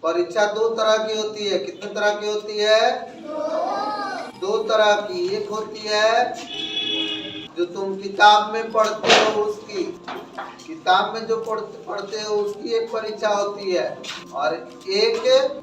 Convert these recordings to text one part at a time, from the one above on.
परीक्षा दो तरह की होती है। कितने तरह की होती है? दो तरह की। एक होती है जो तुम किताब में पढ़ते हो, उसकी किताब में जो पढ़ते हो उसकी एक परीक्षा होती है, और एक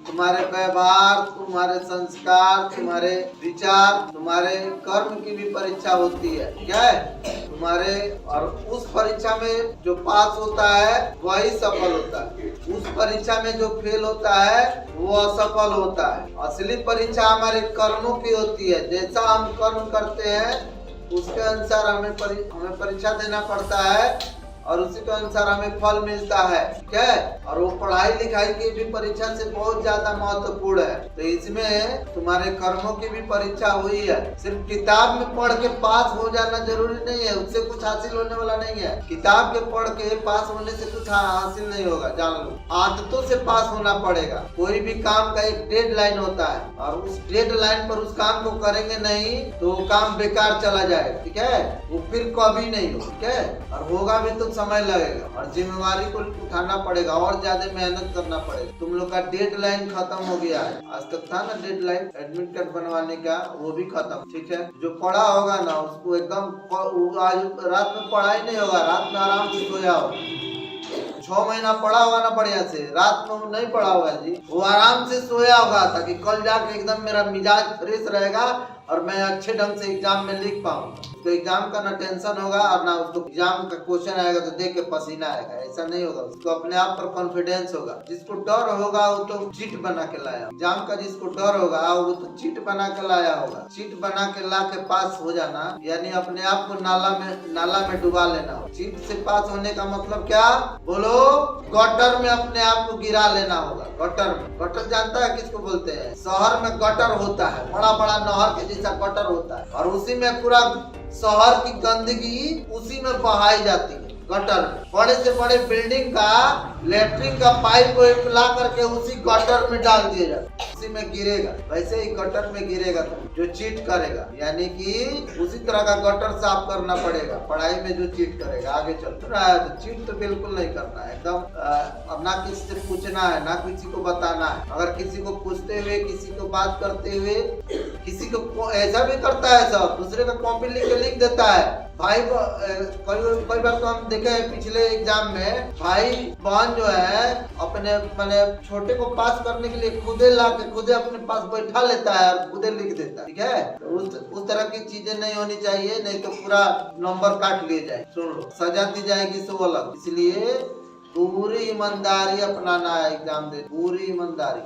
तुम्हारे व्यवहार, तुम्हारे संस्कार, तुम्हारे विचार, तुम्हारे कर्म की भी परीक्षा होती है। क्या है? तुम्हारे, और उस परीक्षा में जो पास होता है वही सफल होता है। उस परीक्षा में जो फेल होता है वो असफल होता है। असली परीक्षा हमारे कर्मों की होती है। जैसा हम कर्म करते हैं उसके अनुसार हमें परीक्षा देना पड़ता है, और उसी के अनुसार हमें फल मिलता है। क्या है? और वो पढ़ाई लिखाई की भी परीक्षा से बहुत ज्यादा महत्वपूर्ण है। तो इसमें तुम्हारे कर्मों की भी परीक्षा हुई है। सिर्फ किताब में पढ़ के पास हो जाना जरूरी नहीं है, उससे कुछ हासिल होने वाला नहीं है। किताब के पढ़ के पास होने से कुछ हासिल नहीं होगा, जान लो। आदतों से पास होना पड़ेगा। कोई भी काम का एक डेडलाइन होता है, और उस डेडलाइन पर उस काम को करेंगे नहीं तो वो काम बेकार चला जाएगा। ठीक है? वो फिर कभी नहीं हो। ठीक है? और होगा भी तो समय लगेगा, और जिम्मेवारी को उठाना पड़ेगा, और ज्यादा मेहनत करना पड़ेगा। तुम लोग का डेडलाइन खत्म हो गया है। आज तक था ना डेडलाइन एडमिट कार्ड बनवाने का, वो भी खत्म। ठीक है? जो पढ़ा होगा ना उसको एकदम, आज रात में पढ़ाई नहीं होगा, रात में आराम से सोया होगा। 6 महीना पढ़ा होगा ना बढ़िया से, रात में वो नहीं पढ़ा होगा जी, वो आराम से सोया होगा ताकि कल जाके एकदम मेरा मिजाज फ्रेश रहेगा और मैं अच्छे ढंग से एग्जाम में लिख पाऊंगा। तो एग्जाम का ना टेंशन होगा, और ना उसको एग्जाम का क्वेश्चन आएगा तो देख के पसीना आएगा। ऐसा नहीं होगा। उसको अपने आप पर कॉन्फिडेंस होगा। जिसको डर होगा वो तो चीट बना के लाया। एग्जाम का जिसको डर होगा वो तो चीट बना के लाया होगा। चीट बना के ला के पास हो जाना यानी अपने आप को नाला में डुबा लेना हो। चीट से पास होने का मतलब क्या? बोलो। गटर में अपने आप को गिरा लेना होगा। गटर में, गटर जानता है किसको बोलते हैं? शहर में गटर होता है, बड़ा बड़ा नहर के जैसा गटर होता है, और उसी में पूरा शहर की गंदगी उसी में बहाई जाती है। गटर में बड़े से बड़े बिल्डिंग का लेटरिन का पाइप ला करके उसी गटर में डाल दिया जाता है, उसी में गिरेगा। वैसे ही गटर में गिरेगा तुम जो चीट करेगा, यानी कि उसी तरह का गटर साफ करना पड़ेगा पढ़ाई में जो चीट करेगा। आगे चल रहा है तो चीट तो बिल्कुल नहीं करना है एकदम। अब ना किसी से पूछना है ना किसी को बताना है। अगर किसी को पूछते हुए, किसी को बात करते हुए, किसी को ऐसा भी करता है सब, दूसरे का कॉपी लिख देता है। भाई कई बार तो हम देखे हैं पिछले एग्जाम में, भाई बहन जो है अपने मैंने छोटे को पास करने के लिए खुदे ला के खुदे अपने पास बैठा लेता है और खुदे लिख देता है। ठीक है? तो उस तरह की चीजें नहीं होनी चाहिए, नहीं तो पूरा नंबर काट लिए जाए। सुन लो, सजा दी जाएगी सो अलग। इसलिए पूरी ईमानदारी अपनाना है एग्जाम दे, पूरी ईमानदारी।